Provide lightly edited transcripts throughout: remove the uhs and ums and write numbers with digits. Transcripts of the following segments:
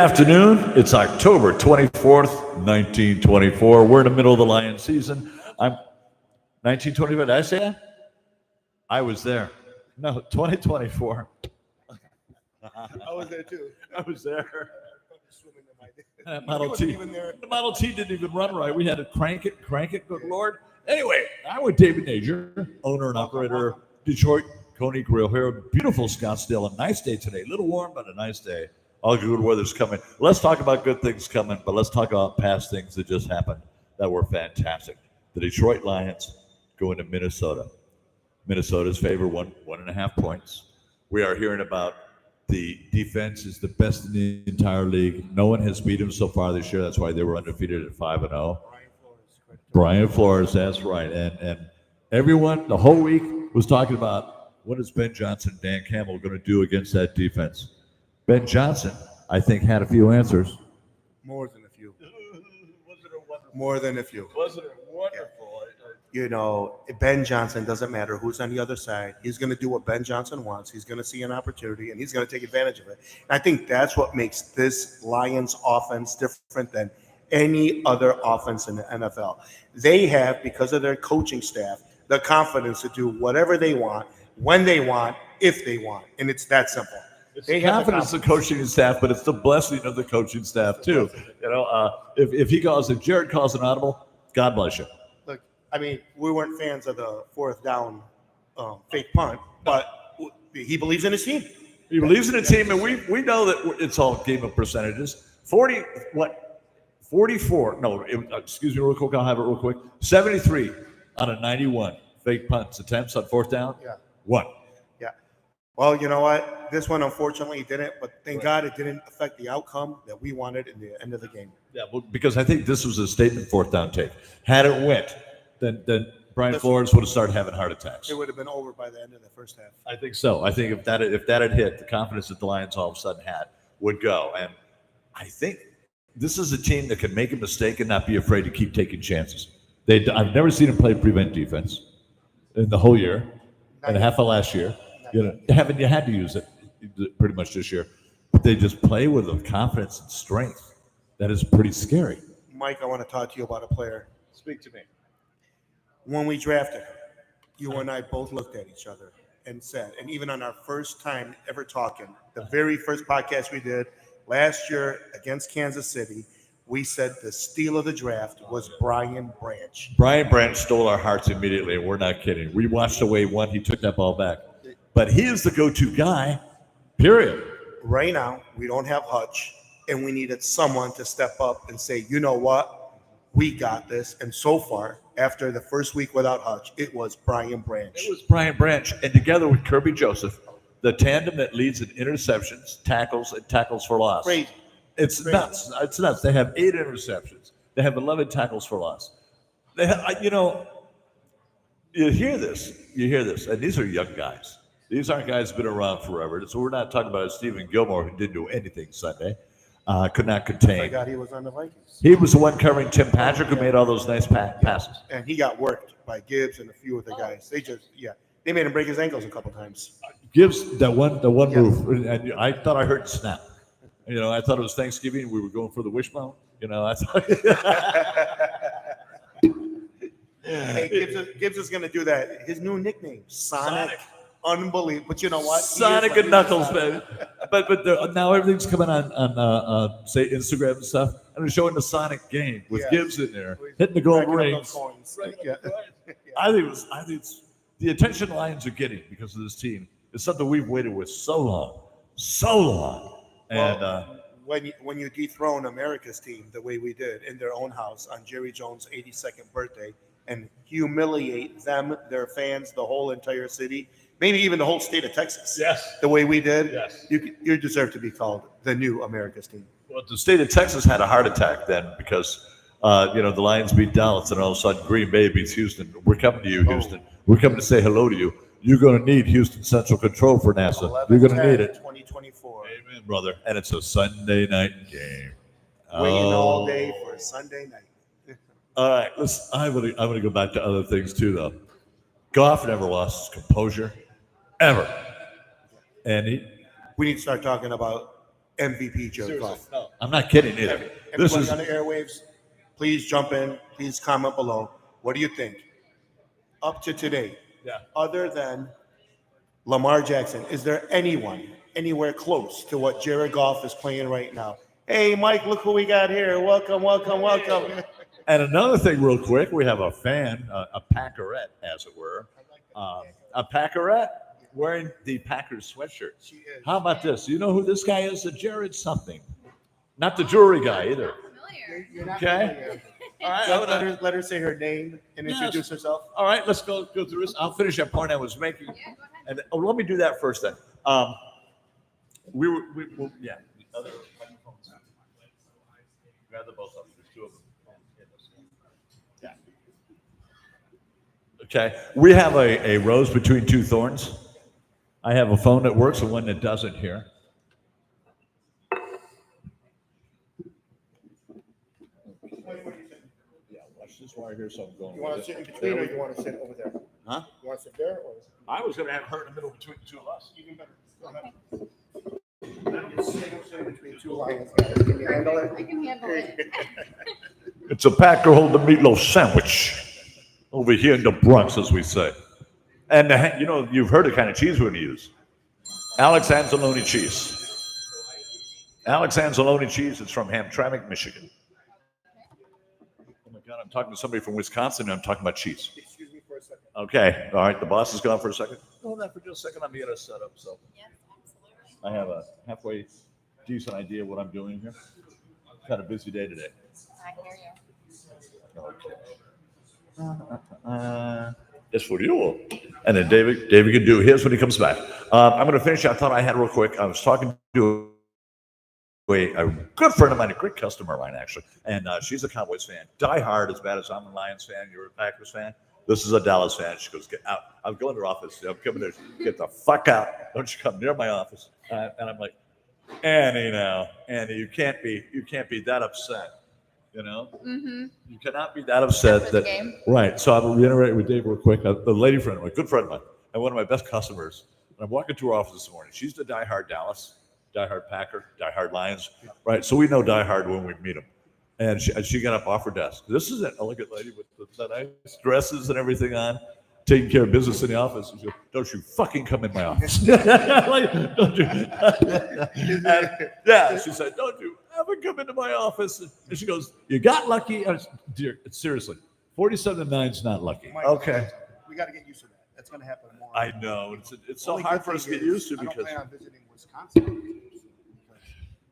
Afternoon. It's October 24th, 1924. We're in the middle of the Lions season. I'm 1924. Did I say that? I was there. No, 2024. I was there too. I was there. Swimming in my That Model You wasn't T. even there. The Model T didn't even run right. We had to crank it. Good Lord. Anyway, I'm with David Nager, owner and operator of Detroit Coney Grill here in beautiful Scottsdale. A nice day today. A little warm, but a nice day. All good weather's coming. Let's talk about good things coming, but let's talk about past things that just happened that were fantastic. The Detroit Lions going to Minnesota. Minnesota's favor 1.5 points. We are hearing about the defense is the best in the entire league. No one has beat them so far this year. That's why they were undefeated at 5-0. Brian Flores, that's right. And everyone the whole week was talking about what is Ben Johnson and Dan Campbell going to do against that defense. Ben Johnson, I think, had a few answers. More than a few. Wasn't it wonderful? More than a few. Wasn't it wonderful? You know, Ben Johnson, doesn't matter who's on the other side. He's going to do what Ben Johnson wants. He's going to see an opportunity, and he's going to take advantage of it. And I think that's what makes this Lions offense different than any other offense in the NFL. They have, because of their coaching staff, the confidence to do whatever they want, when they want, if they want. And it's that simple. It's the confidence of the coaching staff, but it's the blessing of the coaching staff too. You know, if Jared calls an audible, God bless you. Look, I mean, we weren't fans of the fourth down fake punt, but he believes in his team. He believes in the team, and we know that it's all game of percentages. 44. No, excuse me, real quick. I'll have it real quick. 73 out of 91 fake punts attempts on fourth down. Yeah. One. Yeah. Well, you know what? This one, unfortunately, didn't, but thank God it didn't affect the outcome that we wanted in the end of the game. Yeah, well, because I think this was a statement fourth down take. Had it went, then Brian Flores would have started having heart attacks. It would have been over by the end of the first half. I think so. I think if that had hit, the confidence that the Lions all of a sudden had would go. And I think this is a team that can make a mistake and not be afraid to keep taking chances. I've never seen them play prevent defense in the whole year and half of last year. You had to use it pretty much this year. But they just play with a confidence and strength that is pretty scary. Mike, I want to talk to you about a player. Speak to me. When we drafted him, you and I both looked at each other and said, and even on our first time ever talking, the very first podcast we did last year against Kansas City, we said the steal of the draft was Brian Branch. Brian Branch stole our hearts immediately, and we're not kidding. We watched the way he took that ball back. But he is the go-to guy, period. Right now, we don't have Hutch, and we needed someone to step up and say, you know what, we got this. And so far, after the first week without Hutch, it was Brian Branch. It was Brian Branch, and together with Kirby Joseph, the tandem that leads in interceptions, tackles, and tackles for loss. Crazy. It's nuts. It's nuts. They have 8 interceptions. They have 11 tackles for loss. They have, you hear this, and these are young guys. These aren't guys who've been around forever. So we're not talking about Stephen Gilmore, who didn't do anything Sunday, could not contain. I forgot he was on the Vikings. He was the one covering Tim Patrick who made all those nice passes. And he got worked by Gibbs and a few of the guys. They made him break his ankles a couple times. Gibbs, the one move, and I thought I heard snap. I thought it was Thanksgiving. We were going for the wishbone. I thought. Hey, Gibbs is going to do that. His new nickname, Sonic. Unbelievable. But you know what? Sonic and Knuckles, baby. But now everything's coming on say Instagram and stuff, and they're showing the Sonic game with Gibbs in there hitting the gold rings. Right. Yeah. I think it's the attention Lions are getting because of this team. It's something we've waited with so long. And when you dethrone America's team the way we did in their own house on Jerry Jones' 82nd birthday and humiliate them, their fans, the whole entire city, maybe even the whole state of Texas. Yes. The way we did. Yes. You deserve to be called the new America's team. Well, the state of Texas had a heart attack then because the Lions beat Dallas and all of a sudden Green Bay beats Houston. We're coming to you, Houston. We're coming to say hello to you. You're going to need Houston Central Control for NASA. You're going to need it. 2024. Amen, brother. And it's a Sunday night game. Waiting all day for Sunday night. All right, I'm gonna go back to other things too, though. Goff never lost his composure, ever. And we need to start talking about MVP Jared Seriously, Goff. no, I'm not kidding either. This Everybody is on the airwaves, please jump in. Please comment below. What do you think? Up to today, other than Lamar Jackson, is there anyone anywhere close to what Jared Goff is playing right now? Hey, Mike, look who we got here. Welcome, welcome, welcome. And another thing, real quick, we have a fan, a Packerette, as it were, a Packerette wearing the Packers sweatshirt. How about this? You know who this guy is? A Jared something. Not the jewelry guy either. You're not Okay. familiar. All right. So let her say her name and introduce herself. All right, let's go through this. I'll finish that point I was making. Yeah, go ahead. And let me do that first then. Well, yeah. The other microphones. Grab the both of them. There's two of them. Yeah. Okay. We have a rose between two thorns. I have a phone that works and one that doesn't here. Yeah, watch this while I hear something going. You want to sit in between or you want to sit over there? Huh? You want to sit there or? I was going to have her in the middle between the two of us. Even better. Sit between two lions, guys. Can you handle it? I can handle it. It's a Packer hold the meatloaf sandwich over here in the Bronx, as we say. And you know, you've heard the kind of cheese we're going to use. Alex Anzalone cheese. Alex Anzalone cheese is from Hamtramck, Michigan. Oh my God, I'm talking to somebody from Wisconsin and I'm talking about cheese. Excuse me for a second. Okay, all right, the boss is gone for a second. Hold on for just a second, I'm getting us set up. So Yes, absolutely. I have a halfway decent idea what I'm doing here. Had a busy day today. I hear you. Okay. It's for you. And then David can do his when he comes back. I'm going to finish. I thought I had real quick. I was talking to a good friend of mine, a great customer of mine, actually. And she's a Cowboys fan. Die hard, as bad as I'm a Lions fan. You're a Packers fan. This is a Dallas fan. She goes, get out. I'm going to her office. I'm coming there. Get the fuck out. Don't you come near my office. And I'm like, Annie, you can't be that upset. You know, you cannot be that upset After the that game. right. So I'm reiterating with Dave real quick. A lady friend of mine, good friend of mine, and one of my best customers. And I'm walking to her office this morning. She's the diehard Dallas, diehard Packer, diehard Lions, right? So we know diehard when we meet them. And she got up off her desk. This is an elegant lady with the nice dresses and everything on, taking care of business in the office. She goes, don't you fucking come in my office. Like, don't you? And, yeah, she said, don't you ever come into my office. And she goes, you got lucky. I was, dear, seriously, 47-9 is not lucky. Mike, Okay. We got to get used to that. That's going to happen more. I know. It's so Only hard good for us to thing get used to is I don't because plan on visiting Wisconsin. Because,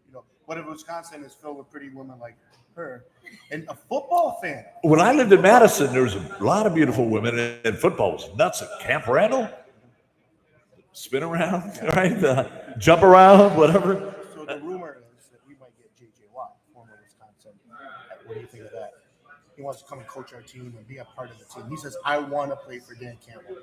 you know, what if Wisconsin is filled with pretty women like her and a football fan? when I lived in Madison, there was a lot of beautiful women, and football was nuts at Camp Randall. Spin around, right? Jump around, whatever. So the rumor is that we might get J.J. Watt, former Wisconsin. What do you think of that? He wants to come and coach our team and be a part of the team. He says, I want to play for Dan Campbell.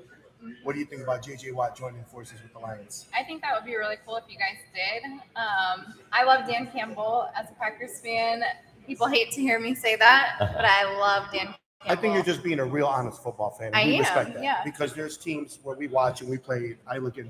What do you think about J.J. Watt joining forces with the Lions? I think that would be really cool if you guys did. I love Dan Campbell as a Packers fan. People hate to hear me say that, but I love Dan Campbell. I think you're just being a real honest football fan. And I we am, respect that. yeah. Because there's teams where we watch and we play. I look at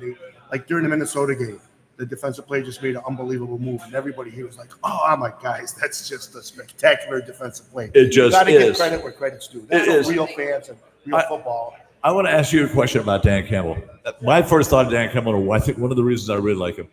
like during the Minnesota game, the defensive player just made an unbelievable move, and everybody here was like, "Oh, I'm like, guys, that's just a spectacular defensive play." It just you got to is. give credit where credit's due. That's It what is. real fans and real football. I want to ask you a question about Dan Campbell. My first thought of Dan Campbell, I think one of the reasons I really like him,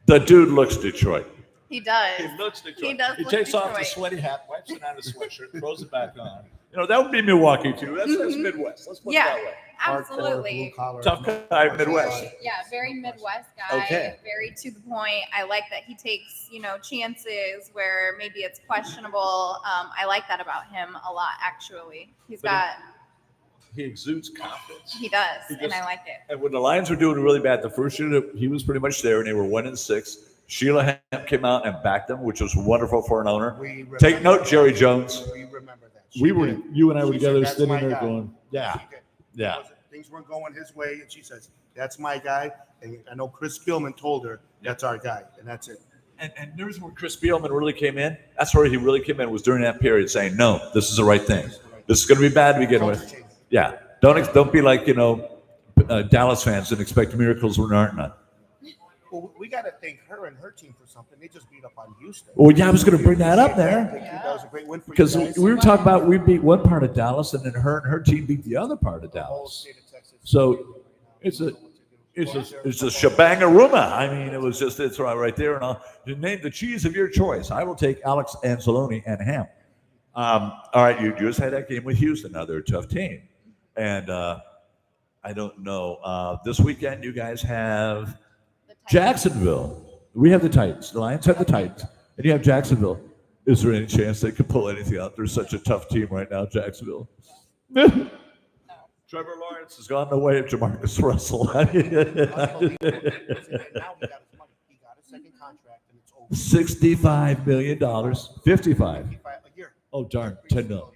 the dude looks Detroit. He does. He looks Detroit. He does He look takes off the Detroit. sweaty hat, wipes it on his sweatshirt, throws it back on. You know, that would be Milwaukee too. That's Midwest. Let's put it Yeah, that way. Hardcore, absolutely. blue collar. Tough guy, Midwest. Yeah, very Midwest guy. Okay. Very to the point. I like that he takes, chances where maybe it's questionable. I like that about him a lot, actually. He exudes confidence. He does, He and just- I like it. And when the Lions were doing really bad, the first year that he was pretty much there, and they were 1-6. Sheila Hamp came out and backed them, which was wonderful for an owner. Take note, Jerry Jones. We remember that. You and I were She together said, "That's sitting my there guy." going, yeah, She did. yeah. Things weren't going his way, and she says, "That's my guy." And I know Chris Spielman told her, "That's our guy," and that's it. And there's where Chris Spielman really came in. That's where he really came in, was during that period saying, no, this is the right thing. This is going to be bad to begin with. Yeah. Don't be like, Dallas fans and expect miracles when there aren't none. Well, we got to thank her and her team for something. They just beat up on Houston. Well, yeah, I was going to bring that up there That was a great win for you because guys. we were talking about we beat one part of Dallas, and then her and her team beat the other part of The whole Dallas. state of Texas. So it's a shebang-a-ruma. I mean, it's right there. And I'll name the cheese of your choice. I will take Alex Anzalone and ham. All right, you just had that game with Houston. Now they're a tough team, and I don't know. This weekend, you guys have Jacksonville. We have the Titans. The Lions have the Titans, and you have Jacksonville. Is there any chance they could pull anything out? They're such a tough team right now, Jacksonville. Trevor Lawrence has gone the way of Jamarcus Russell. Now he got his money. He got a second contract, and it's over. $65 million. 55. A year. Oh darn, 10 million.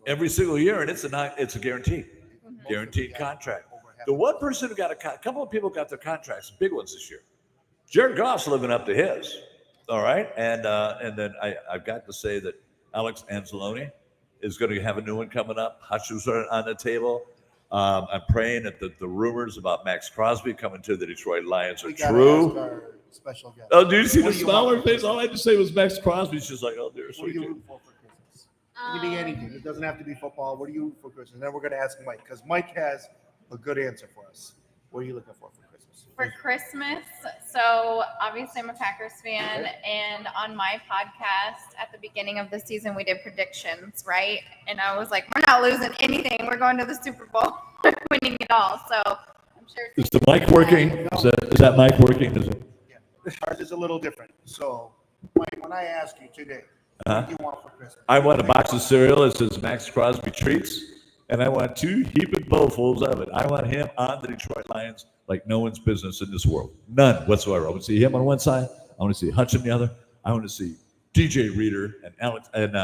Every single year, and it's a guarantee. Guaranteed contract. The one person who got a couple of people got their contracts, big ones this year. Jared Goff's living up to his. All right, and then I've got to say that Alex Anzalone is going to have a new one coming up. Hutchins on the table. I'm praying that the rumors about Max Crosby coming to the Detroit Lions are true. Our special guest. Oh, do you see What the do you smile on want her for face? All I had to say was Max Crosby. She's like, oh, dear What are sweet. you rooting for Christmas? It can be anything. It doesn't have to be football. What are you rooting for Christmas? And then we're going to ask Mike because Mike has a good answer for us. What are you looking for Christmas? For Christmas, so obviously I'm a Packers fan, and on my podcast at the beginning of the season, we did predictions, right? And I was like, we're not losing anything. We're going to the Super Bowl. We're winning it all. So I'm sure. Is the mic working? Is that mic working? Is it? Yeah. Ours is a little different. So, Mike, when I ask you today, what do you want for Christmas? I want a box of cereal that says Max Crosby treats, and I want 2 heaping bowlfuls of it. I want him on the Detroit Lions like no one's business in this world. None whatsoever. I want to see him on one side. I want to see Hutch on the other. I want to see DJ Reader and Alex and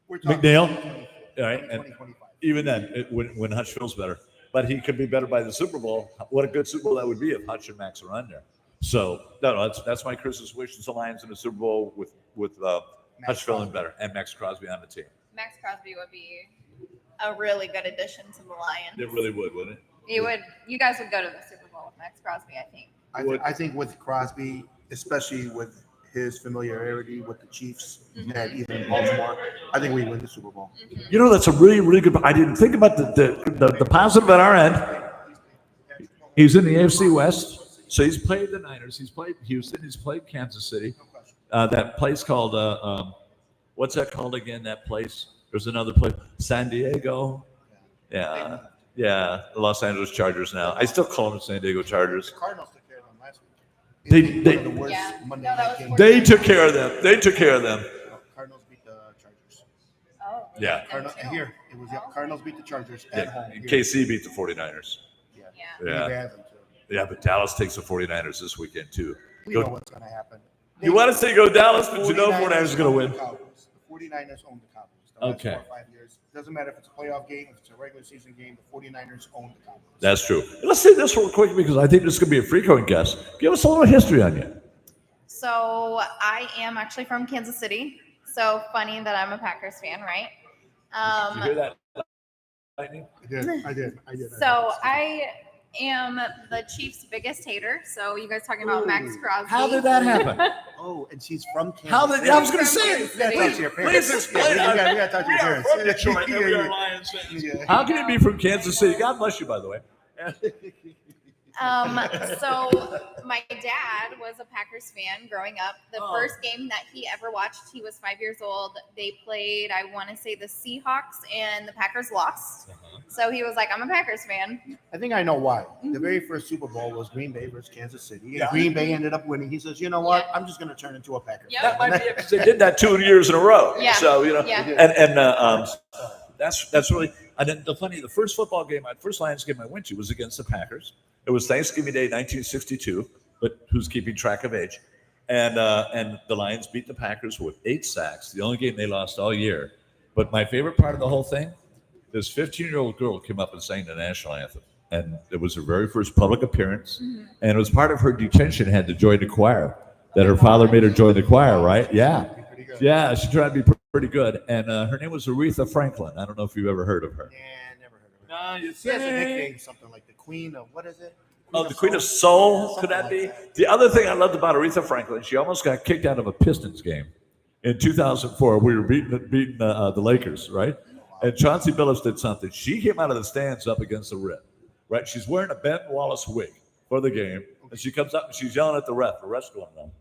McNeil. All right, and even then, when Hutch feels better, but he could be better by the Super Bowl. What a good Super Bowl that would be if Hutch and Max are on there. So no, that's my Christmas wish: is the Lions in the Super Bowl with Hutch feeling better and Max Crosby on the team. Max Crosby would be a really good addition to the Lions. It really would, wouldn't it? You guys would go to the Super Bowl with Max Crosby, I think. I think with Crosby, especially with his familiarity with the Chiefs and even Baltimore, I think we win the Super Bowl. You know, that's a really, really good. I didn't think about the positive at our end. He's in the AFC West, so he's played the Niners. He's played Houston. He's played Kansas City. That place called what's that called again? That place. There's another place, San Diego. Yeah, Los Angeles Chargers now. I still call them San Diego Chargers. The Cardinals took care of them last week. They took care of them. They took care of them. Cardinals beat the Chargers. Oh. Yeah. Here, it was Cardinals beat the Chargers at home. Here. KC beat the 49ers. Yeah. Yeah, but Dallas takes the 49ers this weekend, too. We know what's going to happen. You want to say go Dallas, but you know 49ers is going to win. The 49ers own the Cowboys. The last 4 or 5 years. It doesn't matter if it's a playoff game, if it's a regular season game, the 49ers own the Cowboys. That's true. Let's say this real quick because I think this is going to be a free coin guess. Give us a little history on you. So I am actually from Kansas City. So funny that I'm a Packers fan, right? Did you hear that? Lightning? I did. So I am the Chiefs' biggest hater. So you guys talking about Max Crosby? How did that happen? Oh, and she's from Kansas. How did? I was going to say. We gotta talk to your parents. Please explain. We gotta talk to your parents. From Detroit, and we are Lions fans. How can you be from Kansas City? God bless you, by the way. So my dad was a Packers fan growing up. The first game that he ever watched, he was 5 years old. They played, I want to say, the Seahawks, and the Packers lost. So he was like, I'm a Packers fan. I think I know why. The very first Super Bowl was Green Bay versus Kansas City. And Green Bay ended up winning. He says, you know what? I'm just going to turn into a Packers fan. That might be it because they did that 2 years in a row. Yeah. So, you know, Yeah. that's really, and then the first football game, first Lions game I went to was against the Packers. It was Thanksgiving Day, 1962, but who's keeping track of age? And the Lions beat the Packers with 8 sacks, the only game they lost all year. But my favorite part of the whole thing, this 15-year-old girl came up and sang the national anthem. And it was her very first public appearance. And it was part of her detention, had to join the choir, that her father made her join the choir, right? Yeah. Yeah, she tried to be pretty good. And her name was Aretha Franklin. I don't know if you've ever heard of her. Yeah, never heard of her. She has a nickname, something like the Queen of, what is it? Oh, the Queen of Soul, could that be? The other thing I loved about Aretha Franklin, she almost got kicked out of a Pistons game in 2004. We were beating the Lakers, right? And Chauncey Billups did something. She came out of the stands up against the rim, right? She's wearing a Ben Wallace wig for the game, and she comes up and she's yelling at the ref. The ref's going on.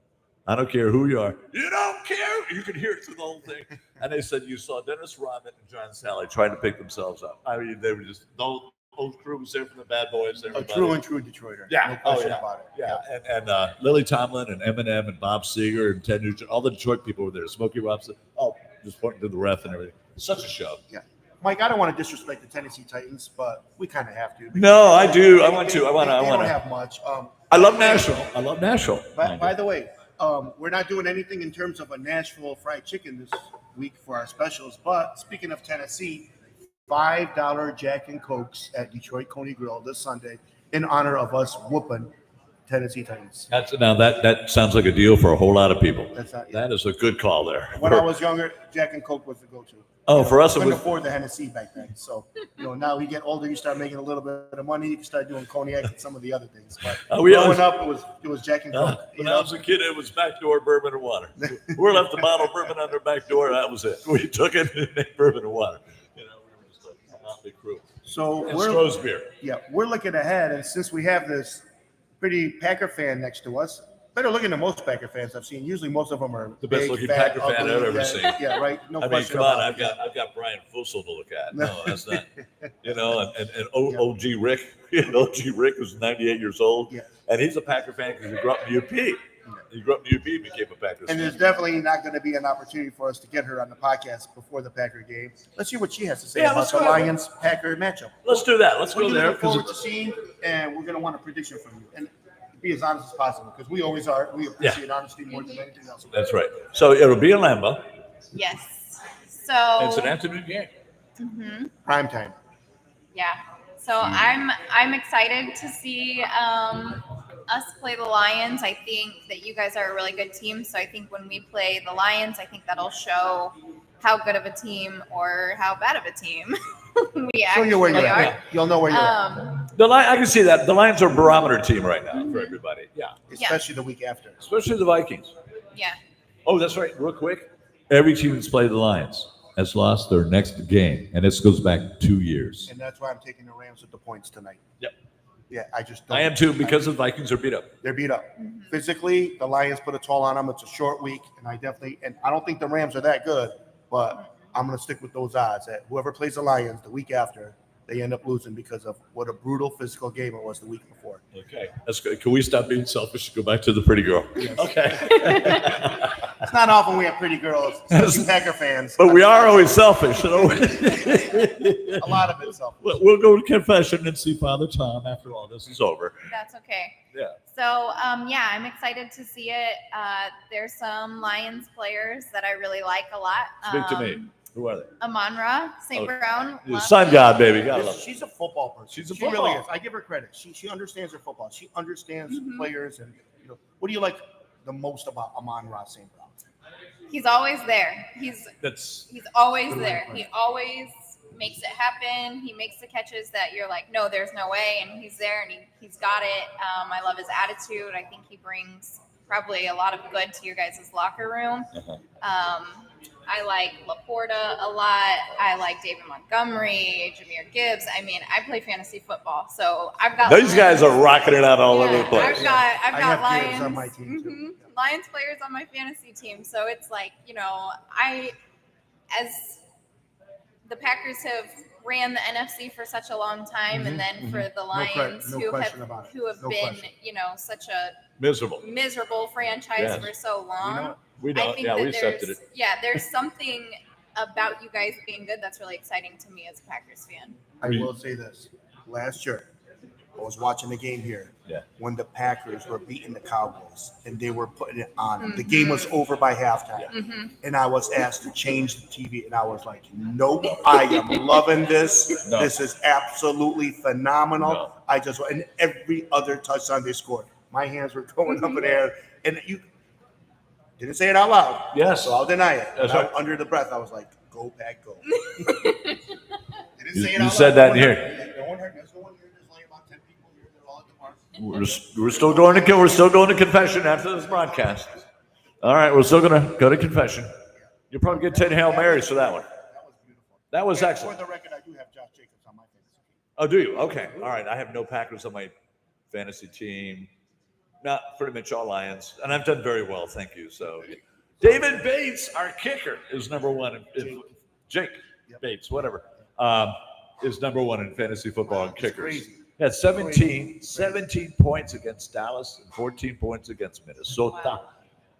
I don't care who you are. You don't care. You can hear it through the whole thing. And they said you saw Dennis Rodman and John Sally trying to pick themselves up. I mean, they were just those old crew was there from the Bad Boys. A true and true Detroiter. Yeah. No question yeah. about it. Yeah. And Lily Tomlin and Eminem and Bob Seger and Ted Nugent, all the Detroit people were there. Smokey Robinson. Oh, just pointing to the ref and everything. Such a show. Yeah. Mike, I don't want to disrespect the Tennessee Titans, but we kind of have to. No, I do. I want to. They don't have much. I love Nashville. By the way, we're not doing anything in terms of a Nashville fried chicken this week for our specials. But speaking of Tennessee, $5 Jack and Cokes at Detroit Coney Grill this Sunday in honor of us whooping Tennessee Titans. That sounds like a deal for a whole lot of people. That is a good call there. When I was younger, Jack and Coke was the go-to. Oh, for us, we couldn't afford the Hennessy back then. So, now you get older, you start making a little bit of money. You can start doing cognac and some of the other things. But growing up, it was Jack and Coke. When I was a kid, it was backdoor bourbon and water. We left the bottle of bourbon under back door. That was it. We took it and made bourbon and water. We were just a motley crew. So Stroh's beer. Yeah, we're looking ahead, and since we have this pretty Packer fan next to us, better looking than most Packer fans I've seen. Usually, most of them are the best looking Packer fan I've ever seen. Yeah, right. No question. Come on, I've got Brian Fussell to look at. No, that's not. And OG Rick. OG Rick was 98 years old, and he's a Packer fan because he grew up in UP. He grew up in UP, and became a Packer fan. And there's definitely not going to be an opportunity for us to get her on the podcast before the Packer game. Let's hear what she has to say about the Lions-Packer matchup. Let's do that. Let's go there. Look forward to seeing, and we're going to want a prediction from you. And be as honest as possible, because we always are. We appreciate honesty more than anything else. That's right. So it'll be in Lambeau. Yes. So it's an afternoon game. Mm-hmm. Prime time. Yeah. So I'm excited to see us play the Lions. I think that you guys are a really good team. So I think when we play the Lions, I think that'll show how good of a team or how bad of a team we actually where you're are. at. You'll know where you're at. I can see that. The Lions are a barometer team right now for everybody. Yeah. Especially the week after. Especially the Vikings. Yeah. Oh, that's right. Real quick. Every team that's played the Lions has lost their next game, and this goes back 2 years. And that's why I'm taking the Rams with the points tonight. Yep. Yeah, I am too, because the Vikings are beat up. They're beat up. Mm-hmm. Physically, the Lions put a toll on them. It's a short week, and I don't think the Rams are that good, but I'm going to stick with those odds that whoever plays the Lions the week after, they end up losing because of what a brutal physical game it was the week before. Okay. That's good. Can we stop being selfish and go back to the pretty girl? Yes. Okay. It's not often we have pretty girls, especially Packer fans. But we are always selfish. A lot of it selfish. We'll go to confession and see Father Tom after all this is over. That's okay. Yeah. So, I'm excited to see it. There's some Lions players that I really like a lot. Speak to me. Who are they? Amon-Ra, St. Brown. Sun God, baby. God love She's a football person. She really is. I give her credit. She understands her football. She understands players. And what do you like the most about Amon-Ra St. Brown? He's always there. He's always there. He always makes it happen. He makes the catches that you're like, no, there's no way. And he's there and he's got it. I love his attitude. I think he brings probably a lot of good to your guys' locker room. I like Laporta a lot. I like David Montgomery, Jahmyr Gibbs. I mean, I play fantasy football, so I've got these guys are rocking it out all over the place. I've got Lions Gibbs on my team too. Lions players on my fantasy team. So it's like, as the Packers have ran the NFC for such a long time, and then for the Lions who have been, such a miserable franchise for so long. We don't. We accepted it. Yeah, there's something about you guys being good that's really exciting to me as a Packers fan. I will say this. Last year, I was watching the game here when the Packers were beating the Cowboys, and they were putting it on. The game was over by halftime, and I was asked to change the TV, and I was like, nope, I am loving this. No. This is absolutely phenomenal. No. And every other touchdown they scored, my hands were going up in the air, and you didn't say it out loud. Yes. So I'll deny it. That's right. Under the breath, I was like, go, Pack, go. You said that in here. No one heard. There's no one here. There's only about 10 people here. They're all at the park. We're still going to confession after this broadcast. All right, we're still going to go to confession. You'll probably get 10 Hail Marys for that one. That was beautiful. That was excellent. For the record, I do have Josh Jacobs on my fantasy team. Oh, do you? Okay. All right. I have no Packers on my fantasy team. Not pretty much all Lions. And I've done very well, thank you. So David Bates, our kicker, is number one. Jake Bates, whatever, is number one in fantasy football and kickers. Crazy. He had 17 points against Dallas and 14 points against Minnesota. Wow.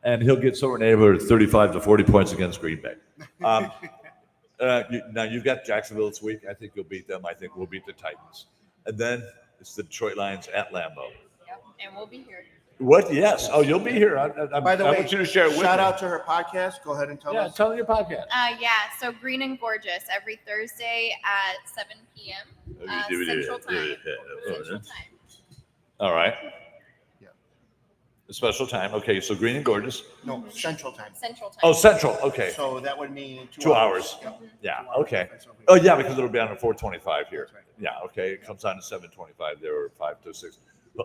And he'll get somewhere in the neighborhood of 35 to 40 points against Green Bay. Now, you've got Jacksonville this week. I think you'll beat them. I think we'll beat the Titans. And then it's the Detroit Lions at Lambeau. Yep, and we'll be here. What? Yes. Oh, you'll be here. By the way, I want you to share it with shout me. out to her podcast. Go ahead and tell us. Tell your podcast. So Green and Gorgeous every Thursday at 7 p.m. Central Time. Central Time. All right. Yeah. A special time. Okay, so Green and Gorgeous. No, Central Time. Central Time. Oh, Central. Okay. So that would mean 2 hours. Yep. Yeah. 2 hours. Okay. That's what we- Oh, yeah, because it'll be on at 4:25 here. That's right. Yeah. Okay. It comes on at 7:25 there, or 5 to 6.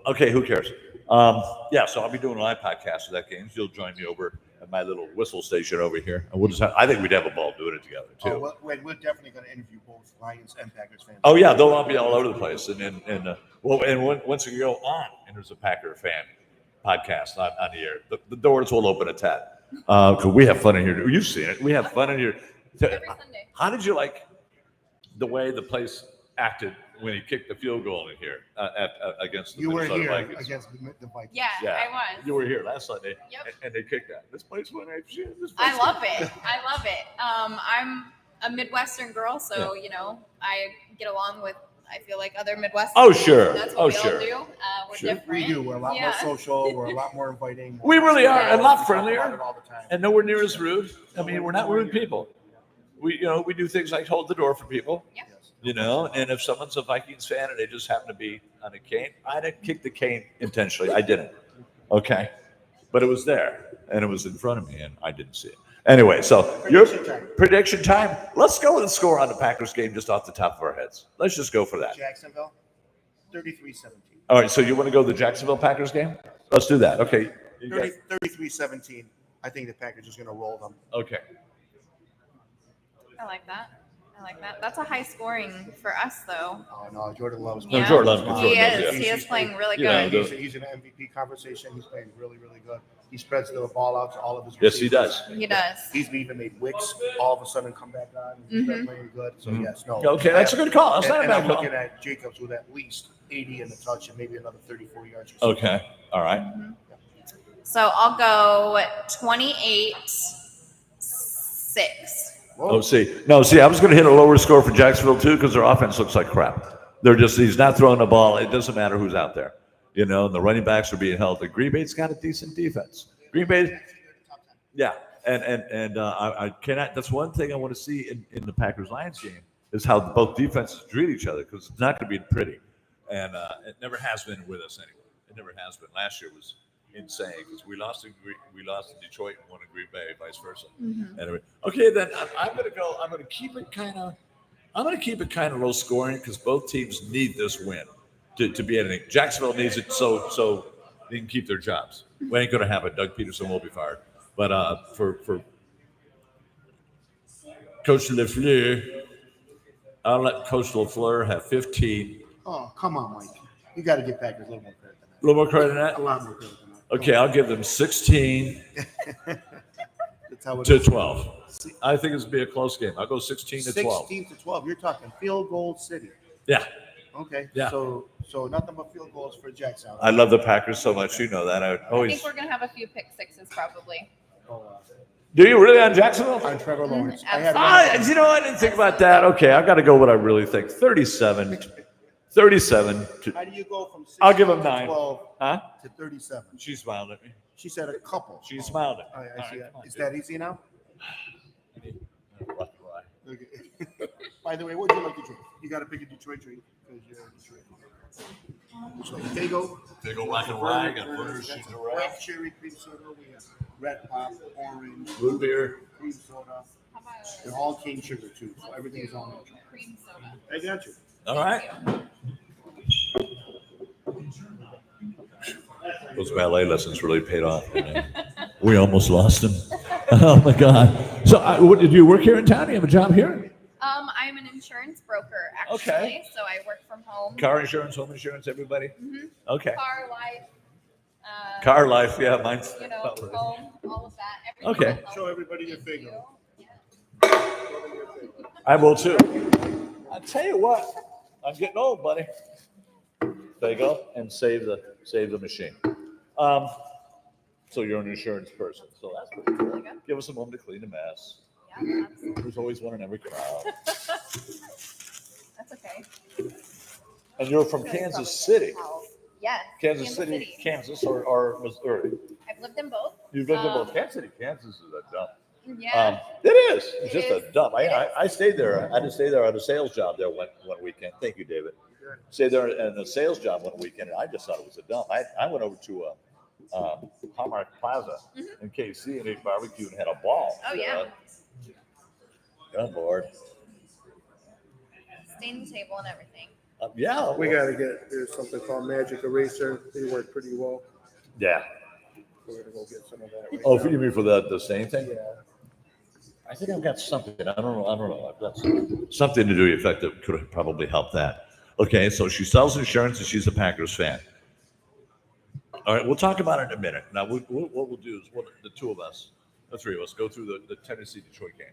Okay. Who cares? So I'll be doing a live podcast of that game. You'll join me over at my little whistle station over here, and we'll just. I think we'd have a ball doing it together too. Oh, we're definitely going to interview both Lions and Packers fans. Oh yeah, they'll all be all over the place, and once you go on, and there's a Packer fan podcast on the air, the doors will open a tad. Because we have fun in here. You've seen it. We have fun in here. Every Sunday. How did you like the way the place acted when he kicked the field goal in here against the You were Minnesota here Vikings? against the Vikings. Yeah, I was. You were here last Sunday, Yep. and they kicked that. This place went ape shit. I love it. I'm a Midwestern girl, so I get along with. I feel like other Midwestern. Oh, sure. That's what Oh, we sure. all do. We're Sure. different. We do. We're a lot more social. We're a lot more inviting. We really are, Yeah. a lot We talk friendlier, about it all the time. and nowhere near as rude. I mean, we're not rude people. We do things like hold the door for people. Yep. And if someone's a Vikings fan and they just happen to be on a cane, I didn't kick the cane intentionally. I didn't. Okay. But it was there, and it was in front of me, and I didn't see it. Anyway, so prediction time. Let's go with the score on the Packers game just off the top of our heads. Let's just go for that. Jacksonville, 33-17. All right, so you want to go to the Jacksonville Packers game? Let's do that. Okay. 33-17. I think the Packers is going to roll them. Okay. I like that. That's a high scoring for us, though. Oh, no, Jordan loves Yeah. Jordan loves me. He Jordan is. does, He is playing really Yeah, good. He's in an MVP conversation. He's playing really, really good. He spreads the ball out to all of his Yes, he receivers. does. He does. He's even made Wicks all of a sudden come back on. He's been playing good. So, yes, no. Okay, that's a good call. That's not a and bad I'm call. looking at Jacobs with at least 80 in the touch and maybe another 34 yards. Or so. Okay. All right. So I'll go 28-6. Oh, see, I was going to hit a lower score for Jacksonville too because their offense looks like crap. He's not throwing the ball. It doesn't matter who's out there, and the running backs are being healthy. Green Bay's got a decent defense. Green Bay, yeah, and I cannot. That's one thing I want to see in the Packers-Lions game is how both defenses treat each other because it's not going to be pretty, and it never has been with us anyway. It never has been. Last year was insane because we lost to Detroit and won in Green Bay, vice versa. Anyway, okay, then I'm going to go. I'm going to keep it kind of low scoring because both teams need this win to be anything. Jacksonville needs it so they can keep their jobs. We ain't going to have it. Doug Peterson will be fired, but for Coach LaFleur, I'll let Coach LaFleur have 15. Oh, come on, Mike. You got to give Packers a little more credit than that. A little more credit than that. A lot more credit than that. Okay, I'll give them 16 That's how it to is. 12. I think it's going to be a close game. I'll go 16 to 12. 16 to 12. You're talking field goal city. Yeah, Okay. Yeah. So nothing but field goals for Jackson. I love the Packers so much. You know that. I I think always. we're gonna have a few pick sixes probably. Do you really on Jacksonville? On Trevor Lawrence. Absolutely. I didn't think about that. Okay, I got to go what I really think. 37 to. How do you go from 16 I'll give him to 9. 12 Huh? to 37? She smiled at me. She said a couple. She smiled at me. Oh, I All see right, that. come on, Is dude. that easy now? Lucky lie. Okay. By the way, what do you like Detroit? You got to pick a Detroit drink because you're Detroit. So Dago, Big old black and white. Got burgers, that's cheese, a and red wraps. cherry cream soda. We have red pop, orange, Root beer. cream soda. How about They're all cane sugar too, so everything is all natural. cream soda? I got you. All right. Those ballet lessons really paid off. We almost lost him. Oh my God! So, what did you work here in town? Do you have a job here? I'm an insurance broker, actually. Okay. So I work from home. Car insurance, home insurance, everybody. Okay. Car, life. Car life, yeah, mine's. You know, home, all of that. Everything Okay. that helps Show everybody your you. finger. Yeah. I will too. I tell you what, I'm getting old, buddy. There you go, and save the machine. So you're an insurance person, so that's pretty cool. Give us a moment to clean the mess. Yeah, absolutely. There's always one in every crowd. That's okay. And you're from Kansas City. Yes. Kansas City, Kansas, or Missouri. I've lived in both. You've lived in both. Kansas City, Kansas is a dump. Yeah. It is. It's It just is. a dump. It I stayed there. I had to stay there on a sales job there one weekend. Thank you, David. Stayed there in a sales job one weekend, and I just thought it was a dump. I went over to Hallmark Plaza in KC and ate barbecue and had a ball. Oh, yeah. Good Lord. Stained the table and everything. Yeah. We got to get, there's something called Magic Eraser. They work pretty well. Yeah. We're going to go get some of that. Right Oh, now. you mean for the same thing? Yeah. I think I've got something. I don't know. I've got something to do with effect that could probably help that. Okay, so she sells insurance and she's a Packers fan. All right, we'll talk about it in a minute. Now, what we'll do is the two of us, the three of us, go through the Tennessee-Detroit game.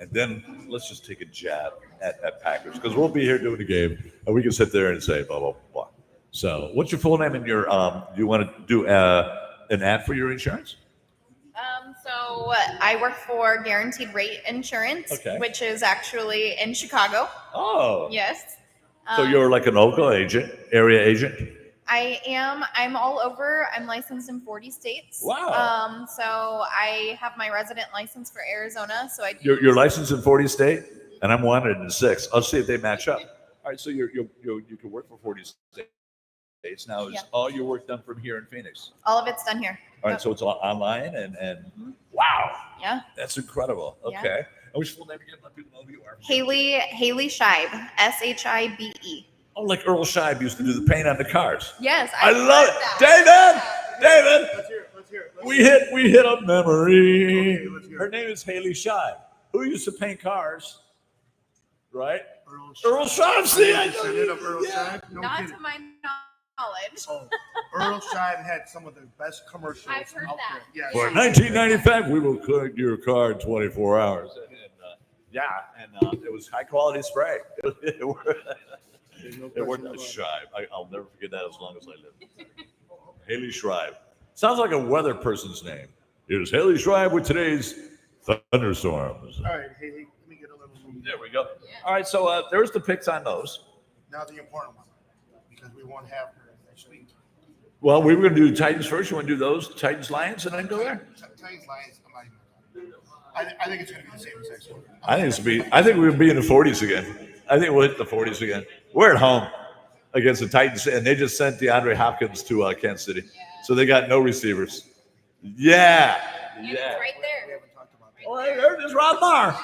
And then let's just take a jab at Packers because we'll be here doing the game and we can sit there and say blah, blah, blah. So what's your full name and your, do you want to do an ad for your insurance? So I work for Guaranteed Rate Insurance, which is actually in Chicago. Oh. Yes. So you're like an local agent, area agent? I am. I'm all over. I'm licensed in 40 states. Wow. So I have my resident license for Arizona. So I do. You're licensed in 40 states, and I'm wanted in 6. I'll see if they match up. All right, so you can work for 40 states. Now, is all your work done from here in Phoenix? All of it's done here. All right, so it's online, and wow. Yeah. That's incredible. Yeah. Okay. And what's your full name again? Let people know who you are. Haley Shibe, Shibe. Oh, like Earl Scheib used to do the paint on the cars. Yes, I love it. David, Let's hear it. we hit a memory. Okay, let's hear it. Her name is Haley Scheib, who used to paint cars, right? Earl Scheib, see, I know Descendant of Earl Scheib? No Not kidding. to my knowledge. Oh, Earl Scheib had some of the best commercials I've heard out that. there. Yes. For 1995, we will collect your car in 24 hours. And it was high quality spray. It worked. There's no It worked question out. about it. Schreiber. I'll never forget that as long as I live. Haley Schreiber. Sounds like a weather person's name. Here's Haley Schreiber with today's thunderstorms. All right, hey, let me get a little movie. There we go. All right, so there's the picks on those. Now the important one, because we won't have her next week. Well, we were going to do Titans first. You want to do those Titans Lions and then go there? Titans Lions, I'm not even. I think it's going to be the same as next one. I think we'll be in the 40s again. I think we'll hit the 40s again. We're at home against the Titans, and they just sent DeAndre Hopkins to Kansas City, so they got no receivers. Yeah. It's right We there. haven't talked about that. Oh, there's Ron Marr.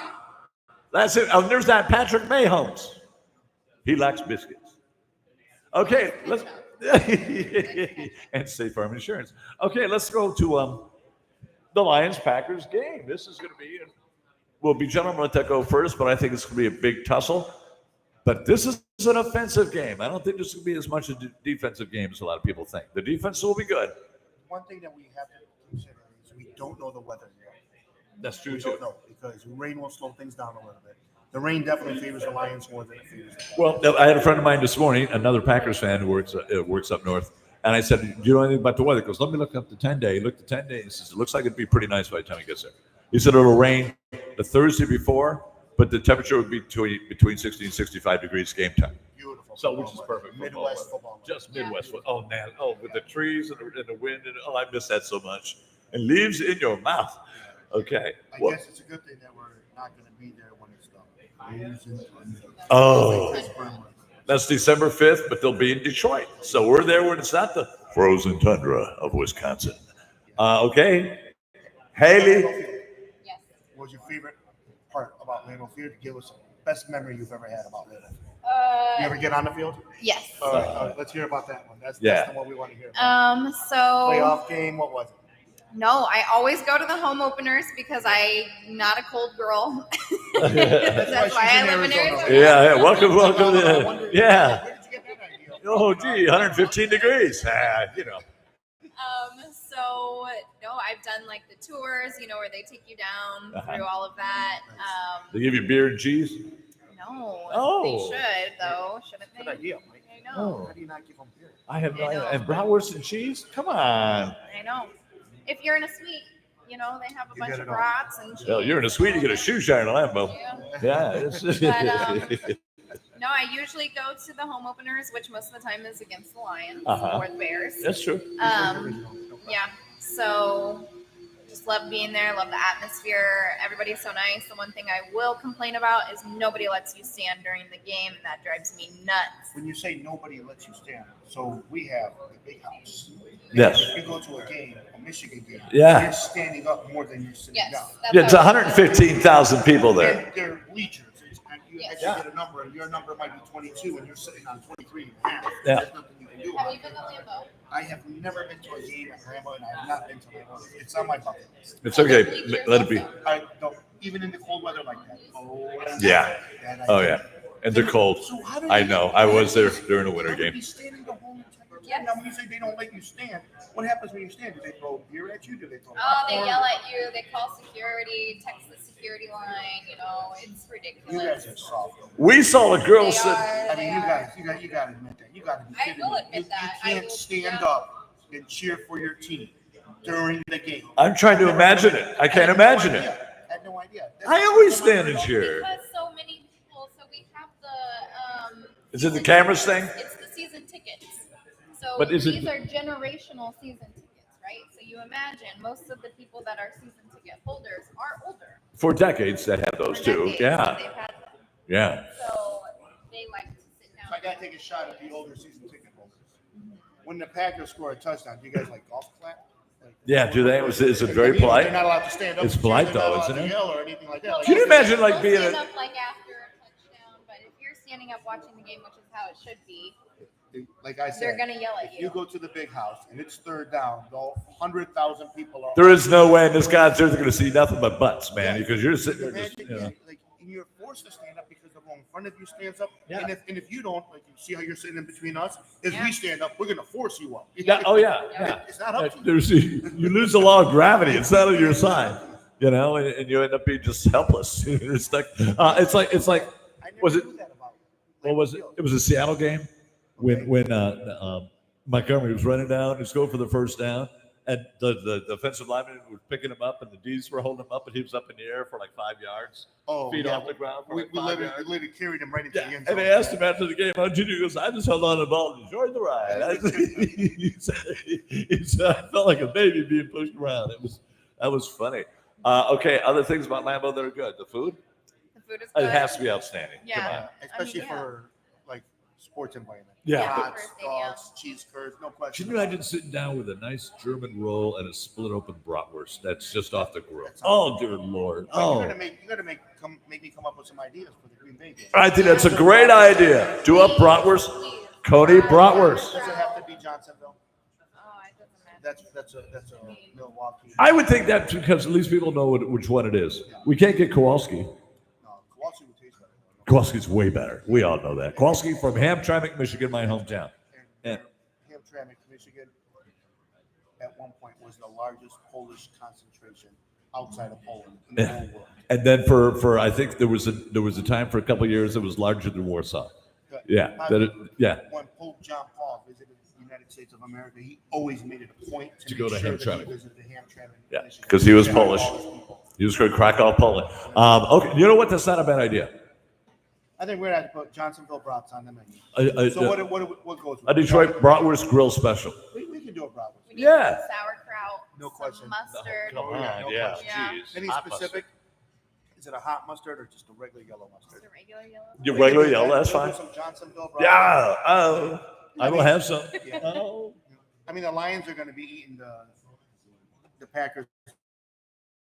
That's it. Oh, there's that Patrick Mahomes. He likes biscuits. Okay, let's and State Farm Insurance. Okay, let's go to the Lions-Packers game. This is going to be. We'll be gentlemen. Let that go first, but I think it's going to be a big tussle. But this is an offensive game. I don't think this is going to be as much a defensive game as a lot of people think. The defense will be good. One thing that we have to consider is we don't know the weather yet. That's true We don't know because rain will slow things down a little bit. The rain definitely favors the Lions more than it favors the Well, I had a friend of mine this morning, another Packers fan who works up north, and I said, "Do you know anything about the weather?" He goes, "Let me look up the 10-day." He looked at 10 days. He says, "It looks like it'd be pretty nice by the time he gets there." He said it'll rain the Thursday before, but the temperature would be between 60 and 65 degrees game time. beautiful. So, which is football perfect. weather. football Midwest weather. football. Just Midwest football. Oh, man. Oh, with the trees and the wind. And I miss that so much. And leaves in your mouth. Okay. I Well, guess it's a good thing that we're not going to be there when it's done. oh, that's December 5th, but they'll be in Detroit. So we're there when it's not the frozen tundra of Wisconsin. Okay. Haley. Yes. What was your favorite part about Lambeau Field? Give us the best memory you've ever had about Lambeau Field. You ever get on the field? Yes. All right, let's hear about that one. That's the one we want to hear about. So Playoff game, what was it? no, I always go to the home openers because I'm not a cold girl. That's That's why I live in Arizona. Yeah, welcome. Where Yeah. did you get that idea? Oh, gee, 115 degrees. You know. So no, I've done like the tours, where they take you down through all of that. They give you beer and cheese? No, Oh. they should though, shouldn't they? Good idea, Mike. I know. How do you not give them beer? I have no I know. idea. And bratwurst and cheese? Come on. I know. If you're in a suite, they have a bunch get of it all. brats and cheese. Well, you're in a suite, you get a shoe shine on Lambo. Yeah. Yeah. No, I usually go to the home openers, which most of the time is against the Lions Uh-huh. or the Bears. That's true. Yeah. So just love being there, love the atmosphere. Everybody's so nice. The one thing I will complain about is nobody lets you stand during the game, and that drives me nuts. When you say nobody lets you stand, so we have the big house. Yes. If you go to a game, a Michigan game, Yeah. you're standing up more than you're sitting Yes. down. That's Yeah, it's how- 115,000 people there. And they're bleachers. And you Yes. actually get a number, and your number might be 22, and you're sitting on 23 and a half. Yeah. There's nothing you can do Have about you it. been to Lambeau? I have never been to a game at Rambo, and I have not been to Lambeau. It's on my bucket list. It's okay. Let it be. I don't, even in the cold weather like that. Oh, Yeah. Oh, yeah. And they're cold. So how do I they- know. I was there during a winter how do game. they stand in the whole entire time? Yes. Now, when you say they don't let you stand, what happens when you stand? Do they throw beer at you? Do they throw Oh, they popcorn? yell at you. They call security, text the security line. It's You ridiculous. guys are soft. We saw a girl They sit. are. I They mean, you are. guys got to admit that. You got to be I kidding will me. admit You that. I can't will- stand yeah. up and cheer for your team during the game. I'm trying to imagine it. I can't imagine it. I had no idea. I always stand and cheer. Because so many people. So we have the. Is it the cameras thing? It's the season tickets. So But is it- these are generational season tickets, right? So you imagine most of the people that are season ticket holders are older. For decades, they have those For too. decades, Yeah. They've had them. Yeah. So they like to sit down. So I got to take a shot at the older season ticket holders. When the Packers score a touchdown, do you guys like golf clap? Like, Yeah, do they? Is it very They're polite? not allowed to stand up. It's and polite cheer. They're though, not isn't allowed it? to yell or anything like that. Like, Can you imagine like They'll being stand a up like after a touchdown, but if you're standing up watching the game, which is how it should be, like I they're said, gonna yell at if you you. go to the big house and it's third down, the 100,000 people are. There is no way in this concert they're going to see nothing but butts, man, because you're sitting there just, Imagine, you know. like, and you're forced to stand up because the one in front of you stands up. Yeah. And if you don't, like, you see how you're sitting in between us, if Yeah. we stand up, we're gonna force you up. Yeah, oh yeah. It's not up to you. There's, you lose the law of gravity. It's not on your side, you know, and you end up being just helpless. You're stuck. It's like I never was it? knew that about What was it? It was a Seattle game when Montgomery was running down. He was going for the first down, and the defensive lineman was picking him up, and the D's were holding him up, and he was up in the air for like 5 yards, feet off the ground for We, like we, 5 literally, yards. we literally carried him right into Yeah, the end and zone. they asked him after the game, how'd you do? He goes, I just held on to the ball and enjoyed the ride. He said, I felt like a baby being pushed around. That was funny. Okay, other things about Lambeau that are good. The food? The food is good. It has to be outstanding. Yeah. Come on. Especially yeah. for like sports environment. Yeah. Hot Yeah. dogs, cheese curds, no question. Can you imagine sitting down with a nice German roll and a split open bratwurst that's just off the grill? That's Oh, dear Lord. Oh, Oh, you gotta make me come up with some ideas for the Green Bay game. I think that's a great idea. Do a bratwurst. Please. Cody bratwurst. Does it have to be Johnsonville? Oh, it doesn't matter. That's a Milwaukee. I would think that's because at least people know which one it is. We can't get Kowalski. No, Kowalski would taste better. Kowalski's way better. We all know that. Kowalski from Hamtramck, Michigan, my hometown. And Hamtramck, Michigan, at one point was the largest Polish concentration outside of Poland in the whole world. and then for I think there was a time for a couple of years it was larger than Warsaw. Yeah. Yeah. When Pope John Paul visited the United States of America, he always made it a point To make go to sure that Hamtramck. he visited Hamtramck, Yeah, Michigan. 'cause he was Yeah, Polish. all his people. He was going to Krakow, Poland. Okay, you know what? That's not a bad idea. I think we're going to have to put Johnsonville brats on the menu. So what goes with A it? Detroit bratwurst grill special. We can do a brat. We need Yeah. some sauerkraut, No some question. mustard. Come on, yeah. Yeah. Jeez. Any Hot specific? Is it a hot mustard or just a regular yellow Just mustard? a regular yellow. Your regular yellow, that's We'll do fine. Some Johnsonville brats. Yeah. Oh, I will have some. Yeah. Oh. I mean, the Lions are going to be eating the Packers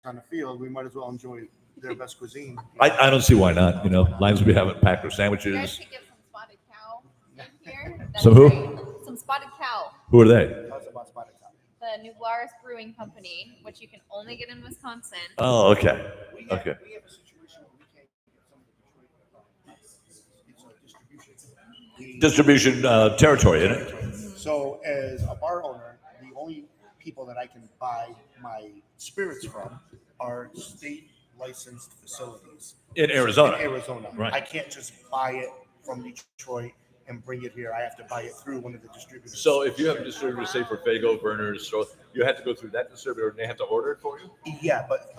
on the field. We might as well enjoy their best cuisine. I don't see why not. You know, Lions will be having Packer You guys sandwiches. should get some That's Some who? right. Some Spotted Cow. Who are they? Tell us about Spotted Cow. The New Glarus Brewing Company, which you can only get in Wisconsin. Oh, okay. Okay. We have a situation where we can't get some of the Detroit. It's a distribution. Distribution territory, isn't it? So, as a bar owner, the only people that I can buy my spirits from are state licensed facilities In Arizona. In Arizona, Right. I can't just buy it from Detroit and bring it here. I have to buy it through one of the distributors. So if you have a distributor, say for Fago, Berners, so you have to go through that distributor and they have to order it for you? Yeah, but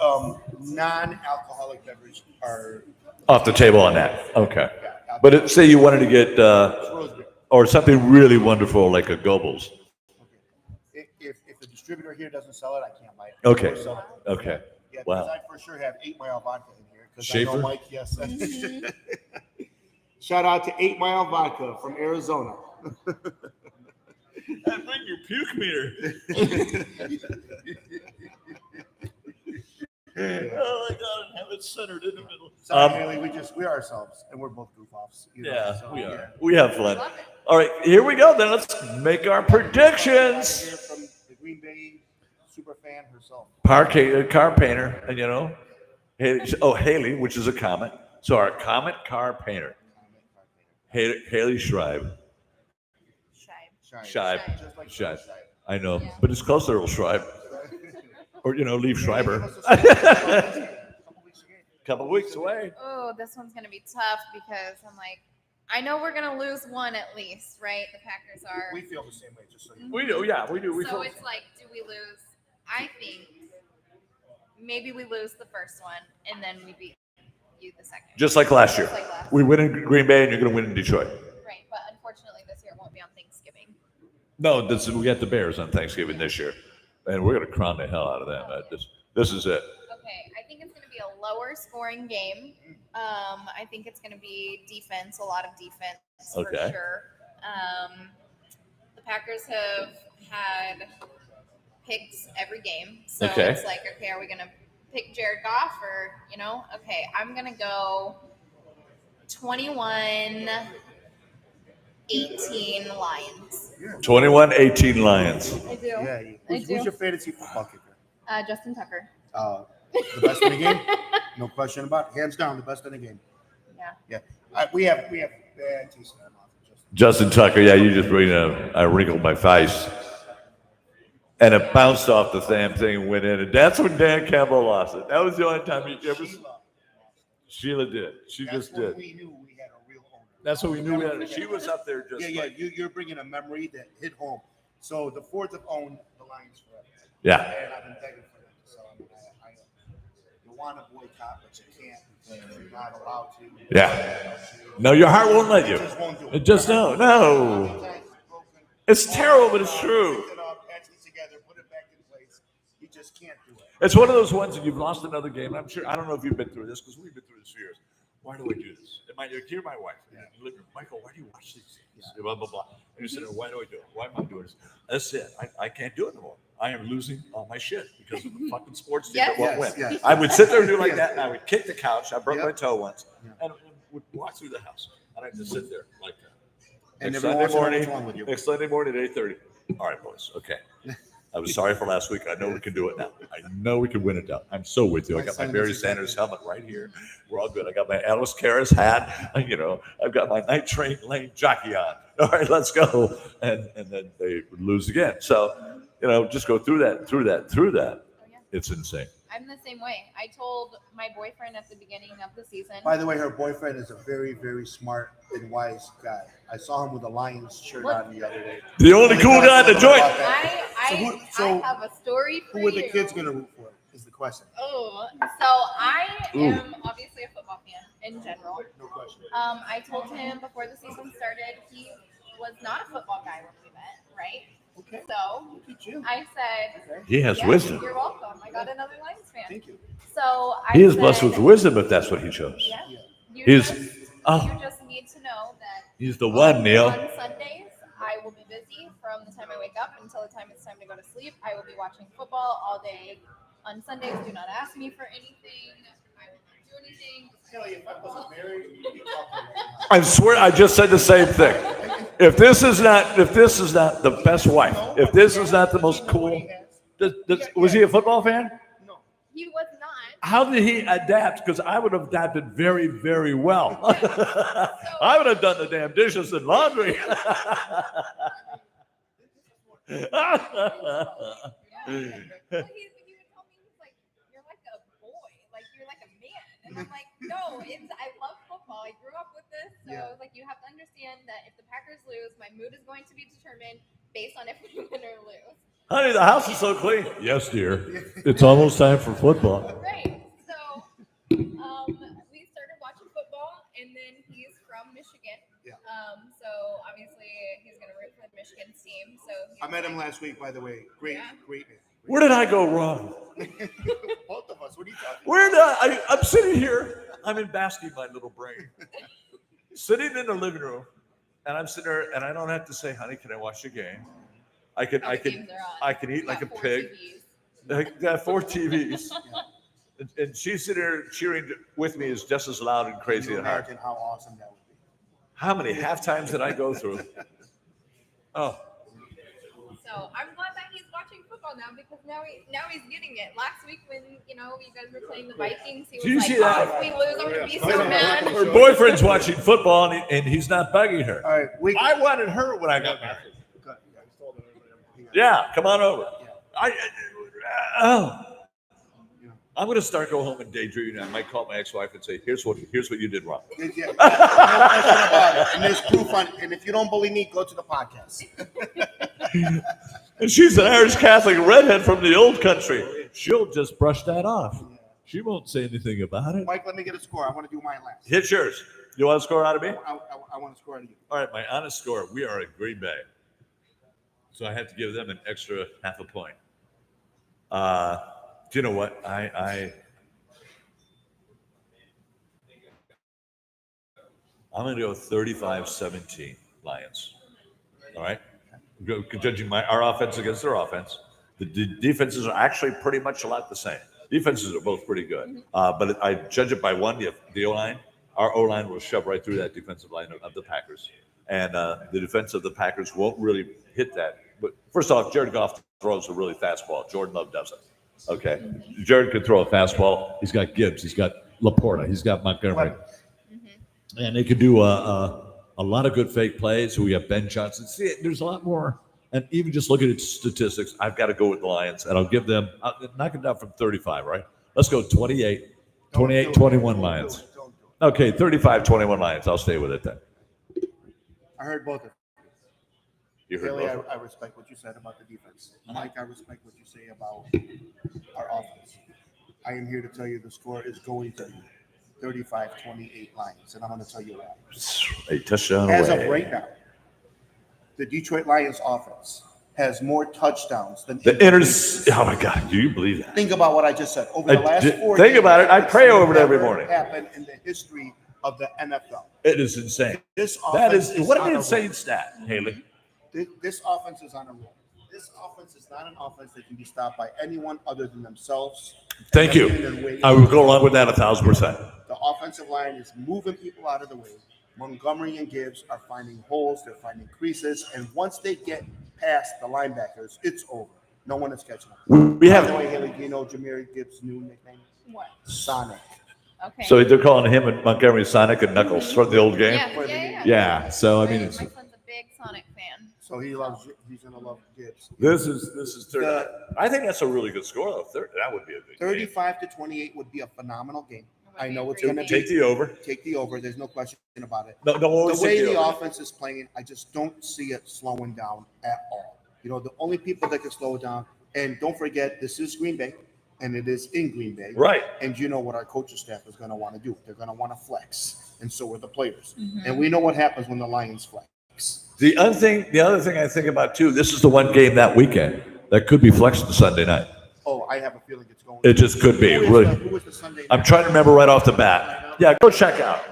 non-alcoholic beverages are Off the table on that. Okay. But say you wanted to get, Roseberry. or something really wonderful like a Goebbels. If the distributor here doesn't sell it, I can't buy it. Okay. Or sell it. Okay. Yeah, Wow. because I for sure have 8 Mile vodka in here. Because I Schaefer? know Mike, yes. Shout out to 8 Mile Vodka from Arizona. And bring your puke meter. Oh my God, and have it centered in the middle. Sorry, Haley, we're ourselves, and we're both goof offs. Yeah, so, we are. yeah. We have fun. Love it. All right, here we go. Then let's make our predictions. Here from the Green Bay super fan herself. Car painter, and you know, Haley, which is a comet. So our comet car painter, Haley Schreiber. Scheib. Just like Scheib. Scheib. I know, Yeah. but it's close to Earl Schreiber. Or, you know, leave Schreiber. Couple weeks away. Oh, this one's gonna be tough because I'm like, I know we're gonna lose one at least, right? The Packers are. We feel the same way, just so you know. We do, yeah, we do. We So feel- it's like, do we lose? I think maybe we lose the first one and then we beat you the second. just like last year. Just like last We win in Green Bay and you're going to win in Detroit. Right, but unfortunately this year it won't be on Thanksgiving. No, we got the Bears on Thanksgiving this year. And we're going to crown the hell out of them. This is it. Okay, I think it's going to be a lower scoring game. I think it's going to be defense, a lot of defense for Okay. sure. The Packers have had picks every game, so Okay. it's like, okay, are we going to pick Jared Goff or Okay, I'm going to go 21-18 Lions. 21-18 Lions. I do. Yeah, who's your fantasy football kicker? Justin Tucker. The best in the game? No question about it. Hands down, the best in the game. Yeah. We have bad taste in our mouth. Justin Tucker, yeah, you just bring I wrinkled my face. And it bounced off the damn thing and went in. And that's when Dan Campbell lost it. That was the only time he ever. Sheila did. She just did. We knew we had a real owner. That's what we knew we had. She was up there just Yeah. like. You're bringing a memory that hit home. So the fourth have owned the Lions forever. Yeah. And I've been begging for them to sell them. You want to boycott, but you can't because you're not allowed to. Yeah. No, your heart won't let you. It just won't do It just no. It's terrible, but it's true. Pick it up, patch it together, put it back in place. You just can't do it. It's one of those ones that you've lost another game. I'm sure. I don't know if you've been through this because we've been through this for years. Why do I do this? Hear my wife. Michael, why do you watch these things? Blah blah blah. And you sit there. Why do I do it? Why am I doing this? That's it. I can't do it anymore. I am losing all my shit because of the fucking sports team that won't win. Yes. I would sit there and do like that, and I would kick the couch. I broke my toe once, and would walk through the house, and I'd just sit there like that. And Next every once in a while, Sunday what's wrong morning, with you? next Sunday morning at 8:30. All right, boys. Okay. I was sorry for last week. I know we can do it now. I know we can win it now. I'm so with you. I got my Barry Sanders helmet right here. We're all good. I got my Alice Karras hat. I've got my Night Train Lane jockey on. All right, let's go. And then they would lose again. So, just go through that. Oh, yeah. It's insane. I'm the same way. I told my boyfriend at the beginning of the season. By the way, her boyfriend is a very, very smart and wise guy. I saw him with a Lions shirt on the other day. The only cool guy in the joint. So I have a story for Who are the you. kids going to root for? Is the question. Oh, so I am obviously a football fan in general. No question. I told him before the season started he was not a football guy when we met, right? Okay. So Look at you. I said, Okay. He has "Yes, wisdom. You're welcome. I got another Lions fan." Thank you. So I He is said, blessed with wisdom if that's what he chose. Yeah. Yeah. You He's- just, oh. you just need to know that He's the one, Neil. on Sundays, I will be busy from the time I wake up until the time it's time to go to sleep. I will be watching football all day. On Sundays, do not ask me for anything. I will not do anything. Kelly, if I wasn't married, you'd be talking right now. I swear I just said the same thing. If this is not the best wife, if this is not the most cool, was he a football fan? No. He was not. How did he adapt? Because I would have adapted very, very well. I would have done the damn dishes and laundry. Well, he would tell me, he's like, you're like a boy, like you're like a man, and I'm like, no, I love football. I grew up with this, so like you have to understand that if the Packers lose, my mood is going to be determined based on if we win or lose. Honey, the house is so clean. Yes, dear. It's almost time for football. Right. So we started watching football, and then he's from Michigan. Yeah. So obviously he's going to root for the Michigan team. So I met him last week, by the way. Great man. Where did I go wrong? Both of us. What are you talking Where did I'm sitting here. I'm in basking my little brain. Sitting in the living room, and I'm sitting there, and I don't have to say, honey, can I watch the game? I can eat like a pig. I got 4 TVs. And she's sitting there cheering with me is just as loud and crazy at heart. Imagine how awesome that would be. How many half times did I go through? Oh. So I'm glad that he's watching football now because now he's getting it. Last week when you guys were playing the Vikings, he was Did you like, see that? "Oh, if we lose, I'm gonna be so mad." Her boyfriend's watching football and he's not bugging her. All right. I wanted her when I got married. Yeah, come on over. I'm going to start go home and daydream. I might call my ex-wife and say, "Here's what you did wrong." Yeah, no question about it. And there's proof on. And if you don't believe me, go to the podcast. And she's an Irish Catholic redhead from the old country. She'll just brush that off. She won't say anything about it. Mike, let me get a score. I want to do mine last. Hit yours. You want to score out of me? I want to score out of you. All right, my honest score. We are at Green Bay, so I have to give them an extra half a point. Do you know what? I'm going to go 35-17 Lions. All right? Judging our offense against their offense. The defenses are actually pretty much a lot the same. Defenses are both pretty good. But I judge it by one, the O-line. Our O-line will shove right through that defensive line of the Packers. And the defense of the Packers won't really hit that. But first off, Jared Goff throws a really fast ball. Jordan Love doesn't. Okay. Jared could throw a fastball. He's got Gibbs. He's got Laporta. He's got Montgomery. And they could do a lot of good fake plays. We have Ben Johnson. See, there's a lot more. And even just looking at statistics, I've got to go with the Lions. And I'll give them, knock it down from 35, right? Let's go 28-21 Lions. Okay, 35-21 Lions. I'll stay with it then. I heard both of them. You heard Haley, both. I respect what you said about the defense. Mike, I respect what you say about our offense. I am here to tell you the score is going to be 35-28 Lions, and I'm going to tell you why. A touchdown As away. of right now, the Detroit Lions offense has more touchdowns than Oh my God! Do you believe that? Think about what I just said. Over the last 4 Think years, about it. I pray over it every never morning. Happened in the history of the NFL. It is insane. This That offense is what on an a insane roll. stat, Haley. This offense is on a roll. This offense is not an offense that can be stopped by anyone other than themselves. Thank you. I would go along with that 1,000%. The offensive line is moving people out of the way. Montgomery and Gibbs are finding holes. They're finding creases. And once they get past the linebackers, it's over. No one is catching up. We By have. the way, Haley, do you know Jameer Gibbs' new nickname? What? Sonic. Okay. So they're calling him and Montgomery Sonic and Knuckles from the old game. Yeah. Yeah. So I mean, My son's a big Sonic fan. So he's gonna love Gibbs. this is 30. I think that's a really good score though. That would be a good game. 35-28 would be a phenomenal game. I know it's gonna Take be the over. take the over. There's no question about it. No, always The way take the over. offense is playing, I just don't see it slowing down at all. The only people that can slow it down, and don't forget, this is Green Bay, and it is in Green Bay. Right. And you know what our coaching staff is going to want to do. They're going to want to flex, and so are the players. And we know what happens when the Lions flex. The other thing I think about too. This is the one game that weekend that could be flexed to Sunday night. Oh, I have a feeling it's going. It just could be. Who Really. is the Sunday I'm night? trying to remember right off the bat. Yeah, go check out.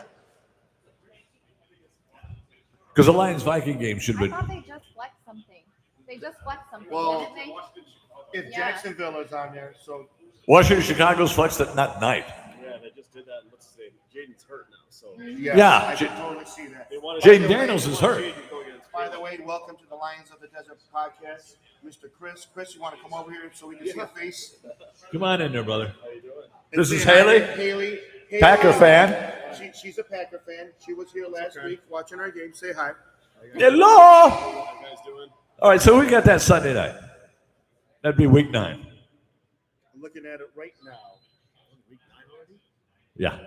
Because the Lions Viking game should I have been. thought they just flexed something. They just flexed something, Well, didn't they? If Yeah. Jacksonville is on there, so Washington, Chicago's flexed at not night. Yeah, they just did that. Let's see. Jaden's hurt now, so yeah, Yeah. I can totally see that. they wanted Jaden Daniels is hurt. Jaden to go against By way, welcome to the Lions of the Desert podcast, Mr. Chris. Chris, you want to come over here so we can see your face? Come on in there, brother. And This is say hi to Haley? Haley, Packer fan. She's a Packer fan. She was here last week watching our game. Say hi. Hello. How you guys doing? All right, so we got that Sunday night. That'd be week 9. I'm looking at it right now. Week 9 already? Yeah.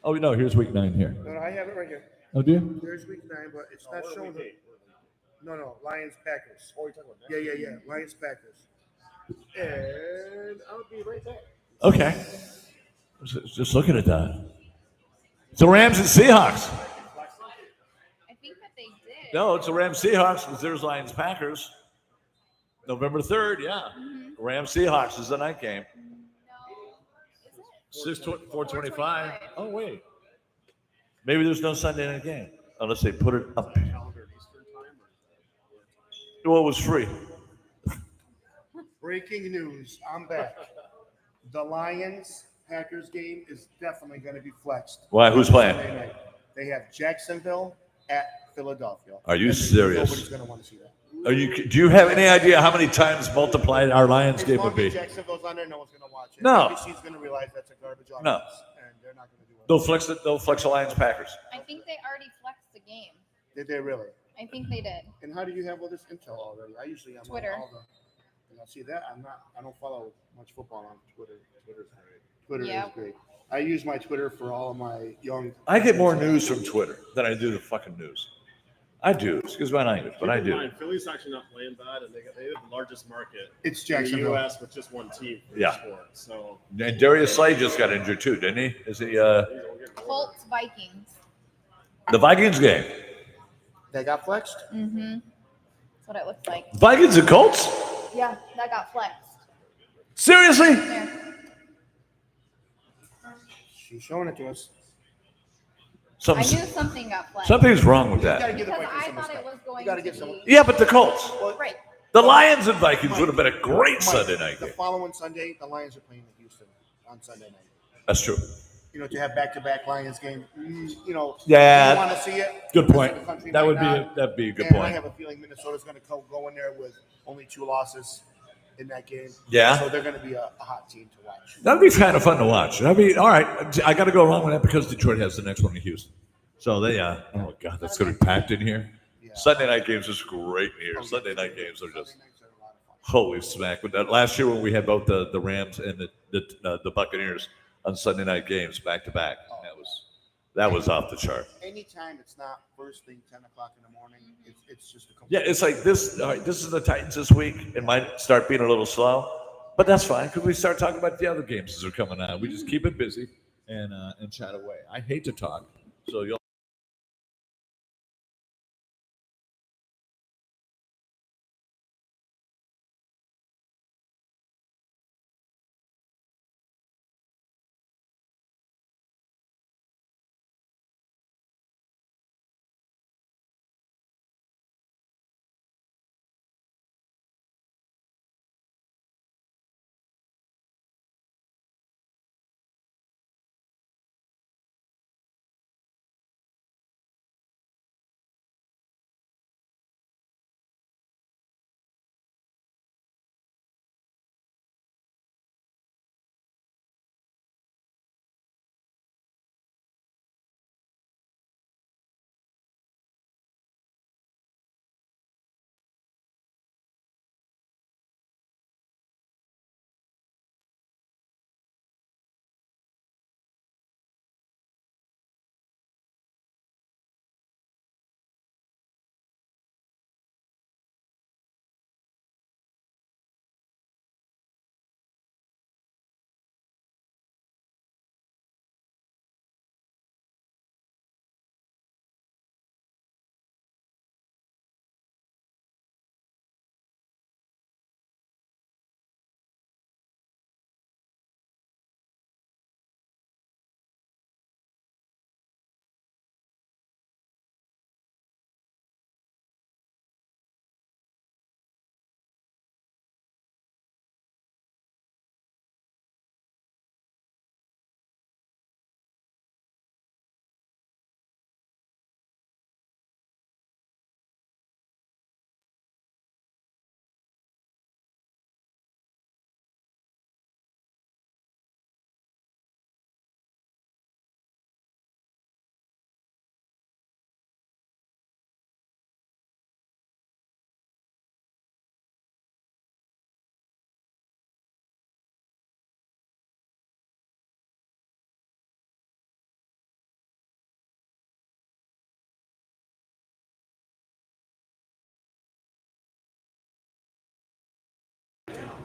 Oh, no, here's week 9 here. No, I have it right here. Oh, do you? There's week 9, but it's not We're showing. week 8. No, Lions Packers. Oh, you're talking about next Yeah. Lions Packers. And I'll be right back. Okay. Just looking at that. It's the Rams and Seahawks. I think that they did. No, it's the Rams Seahawks because there's Lions Packers. November 3rd, yeah. Rams Seahawks is the night game. No. Is it? 4:25. Oh, wait. Maybe there's no Sunday night game unless they put it up. calendar Eastern time or Well, it was free. Breaking news. I'm back. The Lions Packers game is definitely going to be flexed. Why? Who's playing? Sunday night. They have Jacksonville at Philadelphia. Are you And serious? Nobody's going to want to see that. Do you have any idea how many times multiplied our Lions As game long would be? as Jacksonville's on there, no one's going to watch it. No. NBC's going to realize that's a garbage offense, No. and they're not going to do it. They'll flex the Lions Packers. I think they already flexed the game. Did they really? I think they did. And how do you have all this intel already? I usually am Twitter. on all the. You know, see that I don't follow much football on Twitter. Twitter's great. Twitter Yeah. is great. I use my Twitter for all of my young. I get more news from Twitter than I do the fucking news. I do. Excuse my language, but I Keep in do. mind, Philly's actually not playing bad, and they have the largest market It's in the Jacksonville. U.S. with just one team for Yeah. the sport. So And Darius Slay just got injured too, didn't he? Is he Colts Vikings. the Vikings game? They got flexed. Mm-hmm. That's what it looks like. Vikings and Colts? Yeah, that got flexed. Seriously? There. She's showing it to us. I knew something got flexed. Something's wrong with You got to that. give the Because Vikings I some thought it respect. was going You got to to give some. be. Yeah, but the Colts. Well, Right. The Lions and Vikings would have been a great Mike, Sunday night The game. following Sunday, the Lions are playing in Houston on Sunday night. That's true. You know, to have back-to-back Lions game. You know, Yeah. you want to see it. Good The point. rest of the country That might would be not. that'd be a good And I point. have a feeling Minnesota's going to go in there with only 2 losses in that game. Yeah. So they're going to be a hot team to watch. That'd be kind of fun to watch. That'd be all right. I got to go along with that because Detroit has the next one in Houston. So they, oh god, that's going to be packed in here. Yeah. Sunday night games is great in here. Oh, Sunday night games are just Sunday nights are a lot of fun. holy smack. With that last year when we had both the Rams and the Buccaneers on Sunday night games back to back, that was off the chart. Anytime it's not first thing 10 o'clock in the morning, it's just a complete. Yeah, it's like this. All right, this is the Titans this week. It might start being a little slow, but that's fine because we start talking about the other games as they're coming on. We just keep it busy and chat away. I hate to talk, so you'll.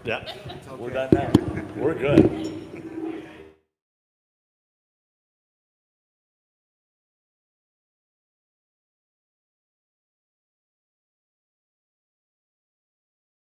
Yeah, we're done now. We're good.